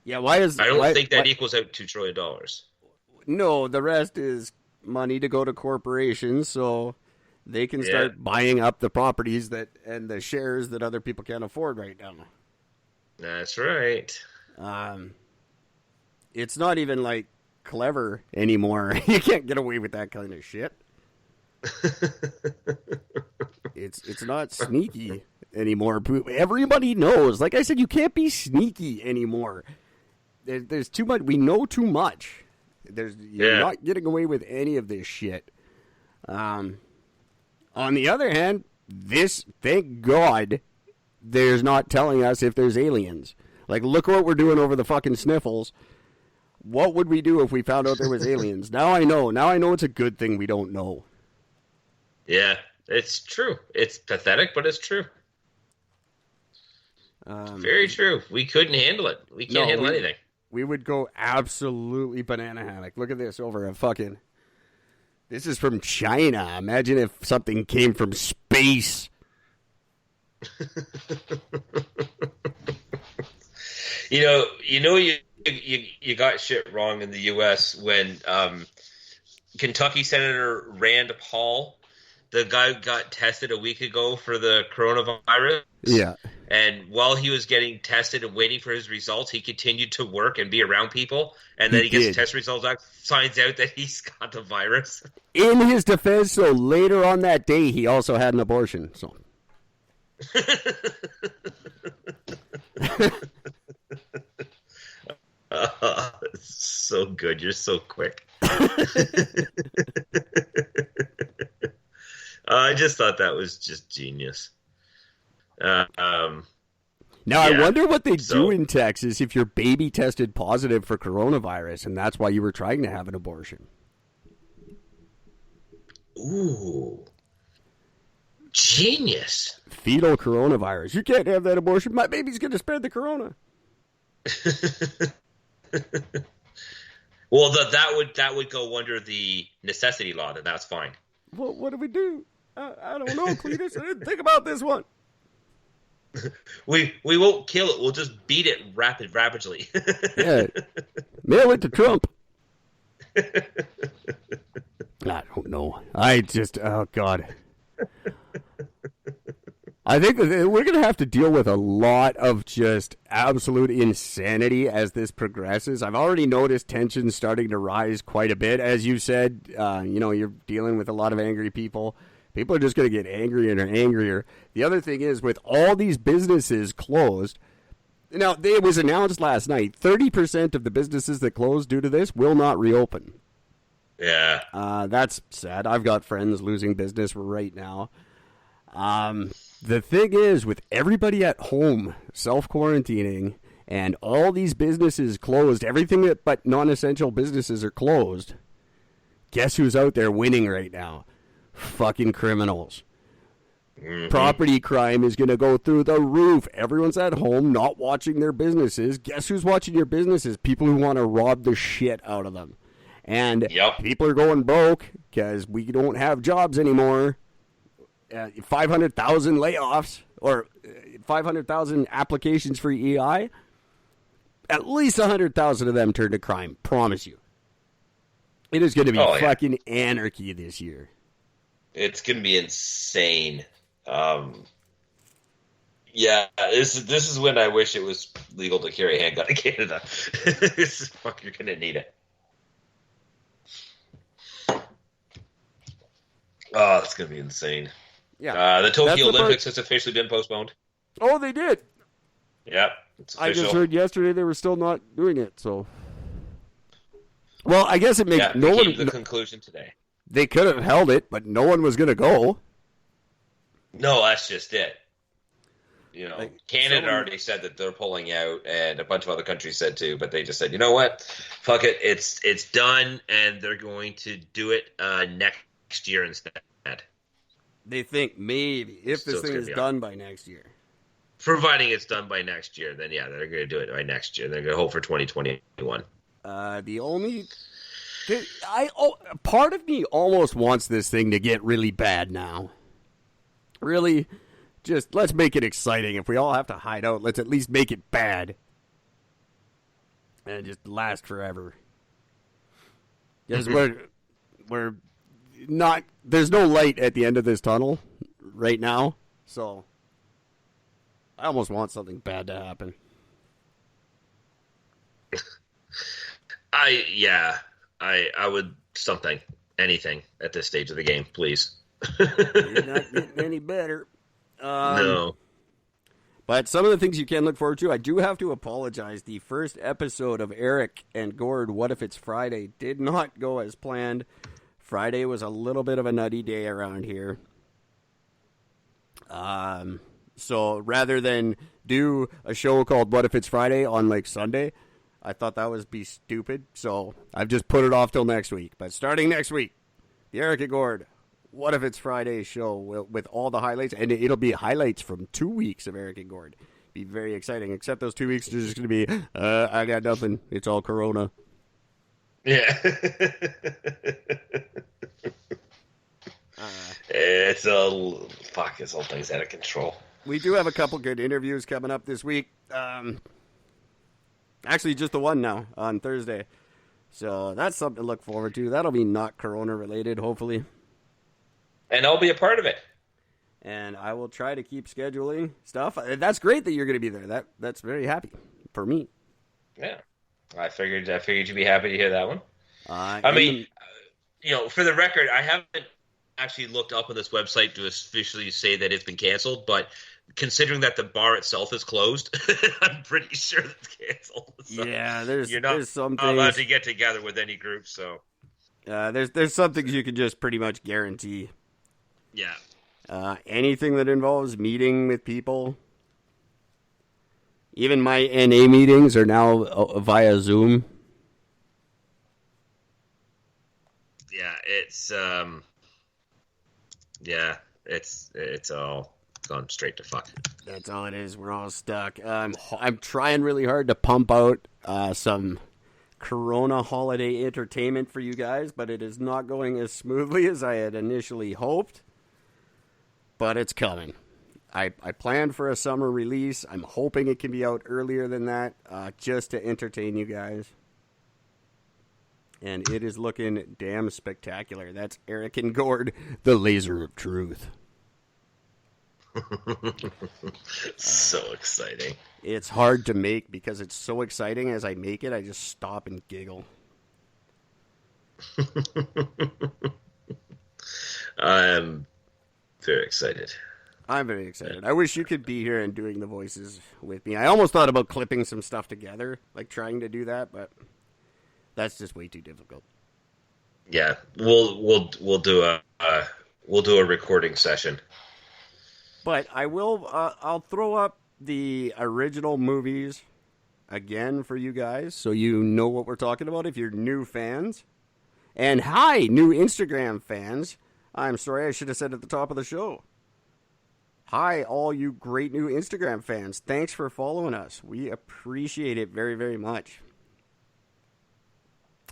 Yeah, why is I don't think that equals out $2 trillion. No, the rest is money to go to corporations so they can start buying up the properties and the shares that other people can't afford right now. That's right. It's not even like clever anymore. You can't get away with that kind of shit. It's not sneaky anymore. Everybody knows. Like I said, you can't be sneaky anymore. There's too much. We know too much. You're not getting away with any of this shit. On the other hand, thank God, there's not telling us if there's aliens. Like, look what we're doing over the fucking sniffles. What would we do if we found out there was aliens? Now I know. Now I know it's a good thing we don't know. Yeah, it's true. It's pathetic, but it's true. Very true. We couldn't handle it. We can't handle anything. We would go absolutely banana hammock. Look at this over a fucking... This is from China. Imagine if something came from space. You got shit wrong in the U.S. when Kentucky Senator Rand Paul, the guy got tested a week ago for the coronavirus. Yeah. And while he was getting tested and waiting for his results, he continued to work and be around people. And then he gets the test results back, finds out that he's got the virus. In his defense, so later on that day, he also had an abortion. So. So good. You're so quick. I just thought that was just genius. Now, I wonder what they do in Texas if your baby tested positive for coronavirus, and that's why you were trying to have an abortion. Ooh. Genius. Fetal coronavirus. You can't have that abortion. My baby's going to spread the corona. Well, that would go under the necessity law. That's fine. Well, what do we do? I don't know, Cletus. I didn't think about this one. We won't kill it. We'll just beat it rapidly. Yeah. Mail it to Trump. I don't know. Oh, God. I think that we're going to have to deal with a lot of just absolute insanity as this progresses. I've already noticed tensions starting to rise quite a bit. As you said, you're dealing with a lot of angry people. People are just going to get angrier and angrier. The other thing is, with all these businesses closed, now, it was announced last night, 30% of the businesses that closed due to this will not reopen. Yeah. That's sad. I've got friends losing business right now. The thing is, with everybody at home self-quarantining and all these businesses closed, everything but non-essential businesses are closed, guess who's out there winning right now? Fucking criminals. Mm-hmm. Property crime is going to go through the roof. Everyone's at home not watching their businesses. Guess who's watching your businesses? People who want to rob the shit out of them. And people are going broke because we don't have jobs anymore. 500,000 layoffs or 500,000 applications for EI. At least 100,000 of them turn to crime. Promise you. It is going to be fucking anarchy this year. It's going to be insane. This is when I wish it was legal to carry a handgun in Canada. Fuck, you're going to need it. Oh, it's going to be insane. Yeah. The Tokyo Olympics has officially been postponed. Oh, they did? Yeah. It's official. I just heard yesterday they were still not doing it, so. Well, I guess it makes no one. The conclusion today. They could have held it, but no one was going to go. No, that's just it. Canada already said that they're pulling out, and a bunch of other countries said too, but they just said, you know what? Fuck it. It's done, and they're going to do it next year instead. They think maybe, if this thing is done by next year. Providing it's done by next year, then they're going to do it by next year. They're going to hope for 2021. Part of me almost wants this thing to get really bad now. Really, just let's make it exciting. If we all have to hide out, let's at least make it bad. And just last forever. Because we're not, there's no light at the end of this tunnel right now, so I almost want something bad to happen. I would anything at this stage of the game, please. You're not getting any better. No. But some of the things you can look forward to, I do have to apologize. The first episode of Eric and Gord, What If It's Friday, did not go as planned. Friday was a little bit of a nutty day around here. So rather than do a show called What If It's Friday on Sunday, I thought that would be stupid. So I've just put it off till next week. But starting next week, the Eric and Gord, What If It's Friday show with all the highlights. And it'll be highlights from 2 weeks of Eric and Gord. Be very exciting. Except those 2 weeks are just going to be, I got nothing. It's all Corona. Yeah. This whole thing's out of control. We do have a couple good interviews coming up this week. Actually, just the one now on Thursday. So that's something to look forward to. That'll be not Corona related, hopefully. And I'll be a part of it. And I will try to keep scheduling stuff. That's great that you're going to be there. That's very happy for me. Yeah. I figured you'd be happy to hear that one. For the record, I haven't actually looked up on this website to officially say that it's been canceled, but considering that the bar itself is closed, I'm pretty sure it's canceled. So yeah, there's some things. Not allowed to get together with any group, so there's some things you can just pretty much guarantee. Yeah. Anything that involves meeting with people. Even my NA meetings are now via Zoom. Yeah, it's It's all gone straight to fuck. That's all it is. We're all stuck. I'm trying really hard to pump out some Corona holiday entertainment for you guys, but it is not going as smoothly as I had initially hoped. But it's coming. I planned for a summer release. I'm hoping it can be out earlier than that, just to entertain you guys. And it is looking damn spectacular. That's Eric and Gord, the Laser of Truth. So exciting. It's hard to make because it's so exciting. As I make it, I just stop and giggle. I'm very excited. I'm very excited. I wish you could be here and doing the voices with me. I almost thought about clipping some stuff together, like trying to do that, but that's just way too difficult. Yeah, we'll do a recording session. But I will. I'll throw up the original movies again for you guys, so you know what we're talking about if you're new fans. And hi, new Instagram fans. I'm sorry, I should have said at the top of the show. Hi, all you great new Instagram fans. Thanks for following us. We appreciate it very, very much.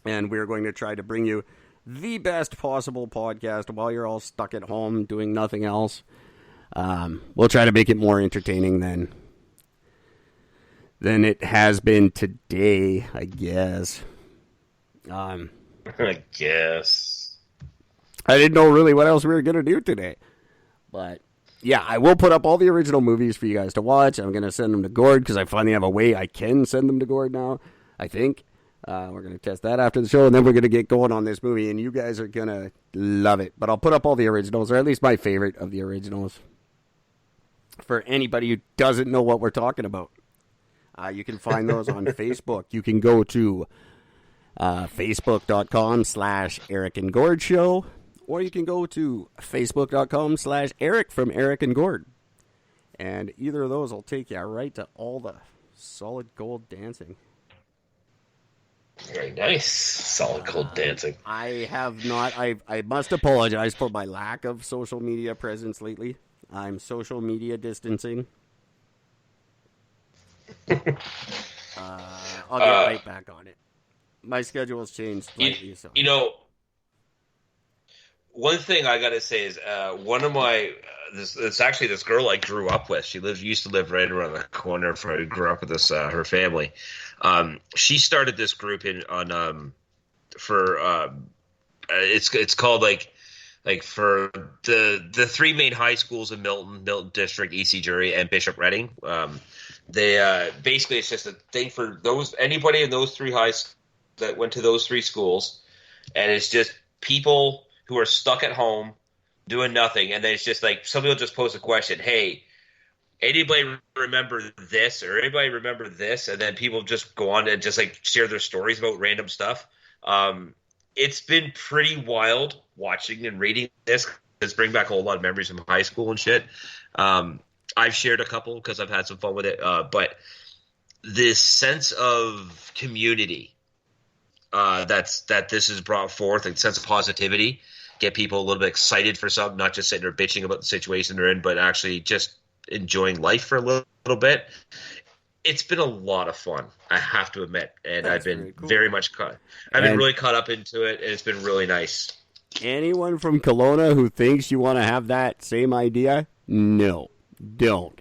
And we're going to try to bring you the best possible podcast while you're all stuck at home doing nothing else. We'll try to make it more entertaining than it has been today, I guess. I guess. I didn't know really what else we were going to do today. But, yeah, I will put up all the original movies for you guys to watch. I'm going to send them to Gord because I finally have a way I can send them to Gord now, I think. We're going to test that after the show, and then we're going to get going on this movie, and you guys are going to love it. But I'll put up all the originals, or at least my favorite of the originals, for anybody who doesn't know what we're talking about. You can find those on Facebook. You can go to facebook.com/Eric and Gord Show, or you can go to facebook.com/Eric from Eric and Gord. And either of those will take you right to all the solid gold dancing. Very nice. Solid gold dancing. I have not. I must apologize for my lack of social media presence lately. I'm social media distancing. I'll get right back on it. My schedule has changed slightly. So. You know, one thing I got to say is one of my it's actually this girl I grew up with. She used to live right around the corner from where I grew up with this her family. She started this group it's called like for the three main high schools in Milton District, EC Jury, and Bishop Redding. They basically it's just a thing for anybody in those three that went to those three schools, and it's just people who are stuck at home doing nothing, and then it's just like somebody will just pose a question, hey, anybody remember this or anybody remember this, and then people just go on and just like share their stories about random stuff. It's been pretty wild watching and reading this. It's bringing back a whole lot of memories from high school and shit. I've shared a couple because I've had some fun with it, but this sense of community that this has brought forth, a sense of positivity, get people a little bit excited for something, not just sitting there bitching about the situation they're in, but actually just enjoying life for a little bit. It's been a lot of fun, I have to admit, and I've been very much caught. I've been really caught up into it, and it's been really nice. Anyone from Kelowna who thinks you want to have that same idea, no, don't.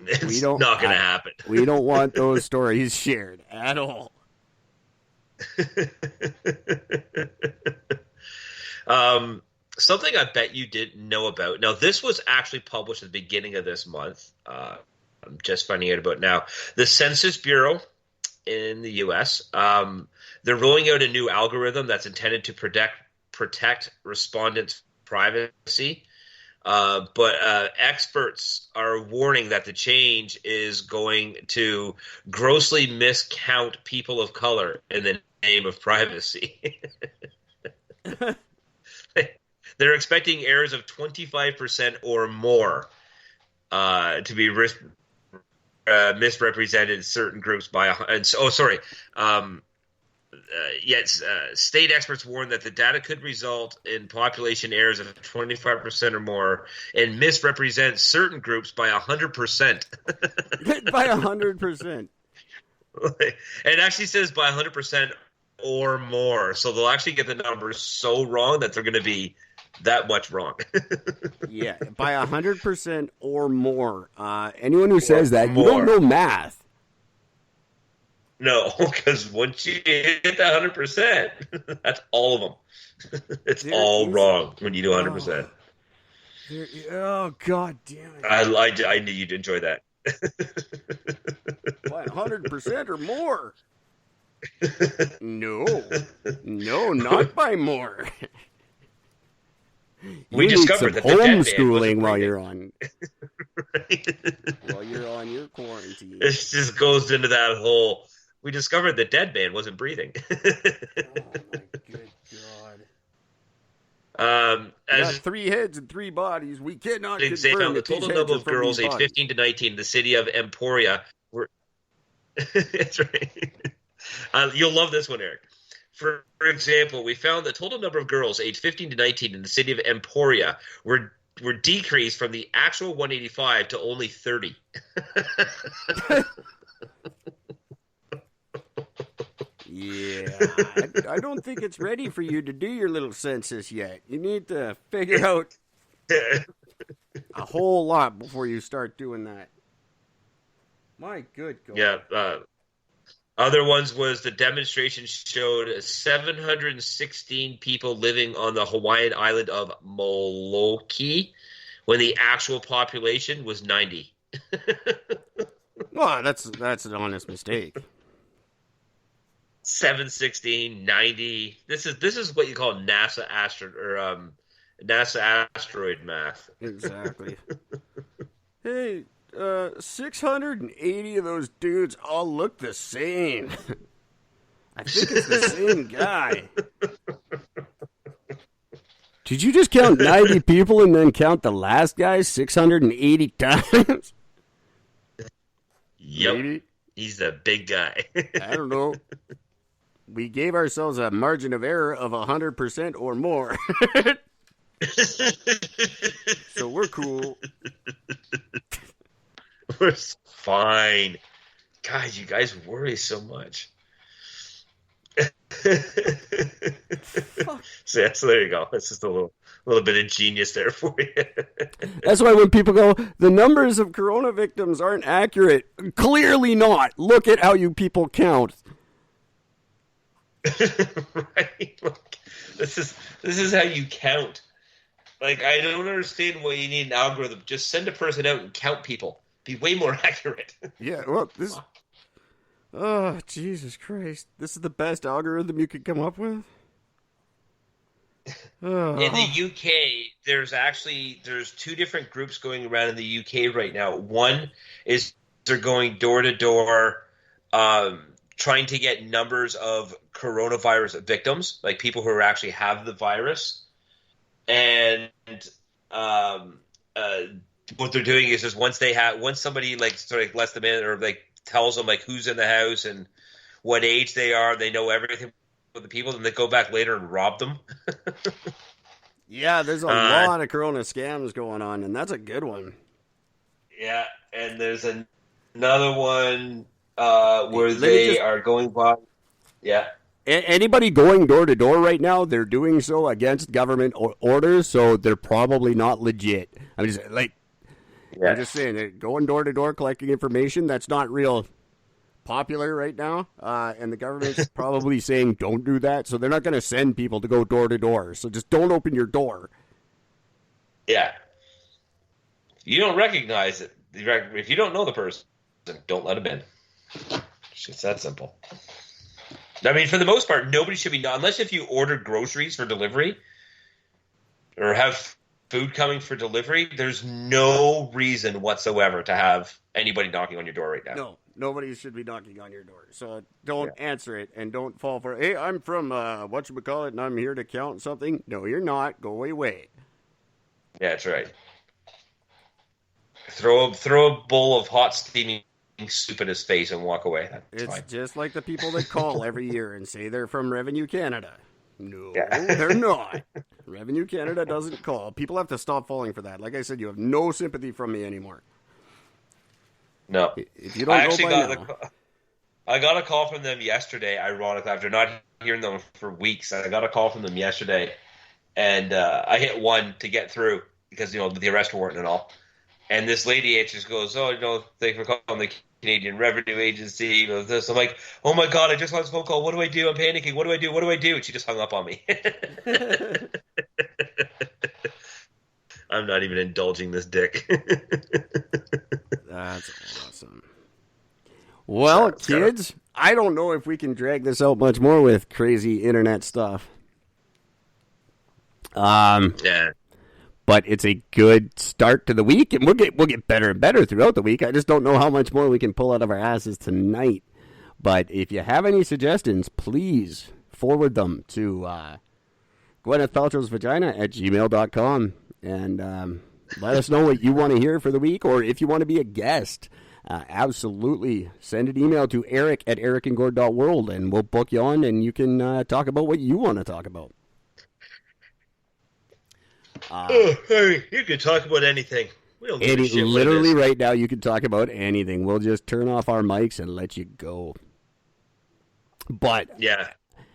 It's not going to happen. We don't want those stories shared at all. Something I bet you didn't know about. Now, this was actually published at the beginning of this month. I'm just finding out about now. The Census Bureau in the U.S., they're rolling out a new algorithm that's intended to protect respondents' privacy. But experts are warning that the change is going to grossly miscount people of color in the name of privacy. They're expecting errors of 25% or more to be misrepresented certain groups by. Yet, state experts warn that the data could result in population errors of 25% or more and misrepresent certain groups by 100%. By 100%. It actually says by 100% or more. So they'll actually get the numbers so wrong that they're going to be that much wrong. Yeah, by 100% or more. Anyone who says that, more. you don't know math. No, because once you hit the 100%, that's all of them. It's all wrong when you do 100%. Oh, God damn it. I knew you'd enjoy that. By 100% or more. No, not by more. We discovered that the dead man homeschooling wasn't while breathing. you're on while you're on your quarantine. It just goes into that whole. We discovered the dead man wasn't breathing. Oh my good God! We got 3 heads and 3 bodies. We cannot confirm the that these total heads number are of from girls these aged bodies. 15 to 19 in the city of Emporia were. That's right. You'll love this one, Eric. For example, we found the total number of girls aged 15 to 19 in the city of Emporia were decreased from the actual 185 to only 30. Yeah, I don't think it's ready for you to do your little census yet. You need to figure out a whole lot before you start doing that. My good God. Yeah. Other ones was the demonstration showed 716 people living on the Hawaiian island of Molokai when the actual population was 90. Well, that's an honest mistake. 716, 90. This is what you call NASA asteroid math. Exactly. Hey, 680 of those dudes all look the same. I think it's the same guy. Did you just count 90 people and then count the last guy 680 times? Yep. Maybe. He's the big guy. I don't know. We gave ourselves a margin of error of 100% or more. So we're cool. We're fine. God, you guys worry so much. So there you go. That's just a little bit of genius there for you. That's why when people go, the numbers of corona victims aren't accurate. Clearly not. Look at how you people count. Right? Look, this is how you count. Like, I don't understand why you need an algorithm. Just send a person out and count people. Be way more accurate. Yeah, well, this... Oh, Jesus Christ. This is the best algorithm you could come up with? Oh. In the UK, there's 2 different groups going around in the UK right now. One is they're going door to door, trying to get numbers of coronavirus victims, like people who actually have the virus. And what they're doing is once somebody like sort of lets them in or like tells them like who's in the house and what age they are, they know everything with the people, and they go back later and rob them. Yeah, there's a lot of corona scams going on, and that's a good one. Yeah, and there's another one where they are going by. Yeah. Anybody going door to door right now, they're doing so against government orders, so they're probably not legit. I'm just saying, they're going door to door collecting information. That's not real popular right now, and the government's probably saying don't do that, so they're not going to send people to go door to door. So just don't open your door. Yeah. You don't recognize it. If you don't know the person, don't let them in. It's just that simple. I mean, for the most part, nobody should be, unless if you order groceries for delivery or have food coming for delivery, there's no reason whatsoever to have anybody knocking on your door right now. No, nobody should be knocking on your door. So don't answer it and don't fall for it. Hey, I'm from whatchamacallit and I'm here to count something. No, you're not. Go away. Yeah, that's right. Throw a bowl of hot steaming soup in his face and walk away. That's It's fine. just like the people that call every year and say they're from Revenue Canada. No, Yeah. they're not. Revenue Canada doesn't call. People have to stop falling for that. Like I said, you have no sympathy from me anymore. No. If you don't I go actually by got now, I got a call from them yesterday, ironically, after not hearing them for weeks. I got a call from them yesterday, and I hit 1 to get through because, the arrest warrant and all. And this lady just goes, thanks for calling the Canadian Revenue Agency. This. I'm like, oh my God, I just got this phone call. What do I do? I'm panicking. What do I do? What do I do? And she just hung up on me. I'm not even indulging this dick. that's awesome. Well, kids, I don't know if we can drag this out much more with crazy internet stuff. Yeah. But it's a good start to the week, and we'll get better and better throughout the week. I just don't know how much more we can pull out of our asses tonight. But if you have any suggestions, please forward them to gwynethpaltrowsvagina@gmail.com and let us know what you want to hear for the week, or if you want to be a guest. Absolutely send an email to eric@ericandgord.world, and we'll book you on, and you can talk about what you want to talk about. Hey, you can talk about anything. We don't give a shit what it Literally is. right now, you can talk about anything. We'll just turn off our mics and let you go. But, Yeah.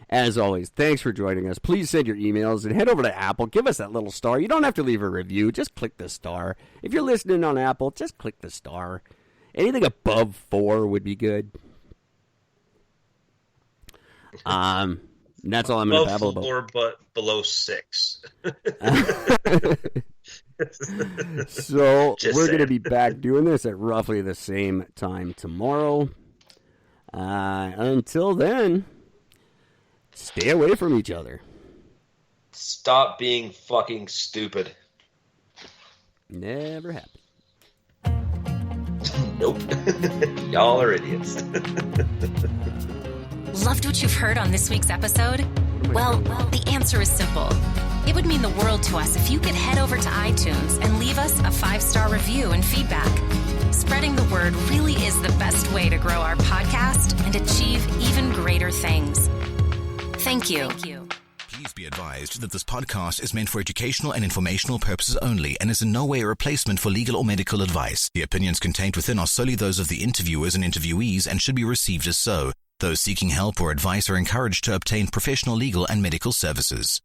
as always, thanks for joining us. Please send your emails and head over to Apple. Give us that little star. You don't have to leave a review. Just click the star. If you're listening on Apple, just click the star. Anything above 4 would be good. And that's all I'm going to babble Above about. 4, but below 6. So Just we're going to saying. be back doing this at roughly the same time tomorrow. Until then, stay away from each other. Stop being fucking stupid. Never happened. Nope. Y'all are idiots. Loved what you've heard on this week's episode? Well, the answer is simple. It would mean the world to us if you could head over to iTunes and leave us a 5-star review and feedback. Spreading the word really is the best way to grow our podcast and achieve even greater things. Thank you. Please be advised that this podcast is meant for educational and informational purposes only and is in no way a replacement for legal or medical advice. The opinions contained within are solely those of the interviewers and interviewees and should be received as so. Those seeking help or advice are encouraged to obtain professional legal and medical services.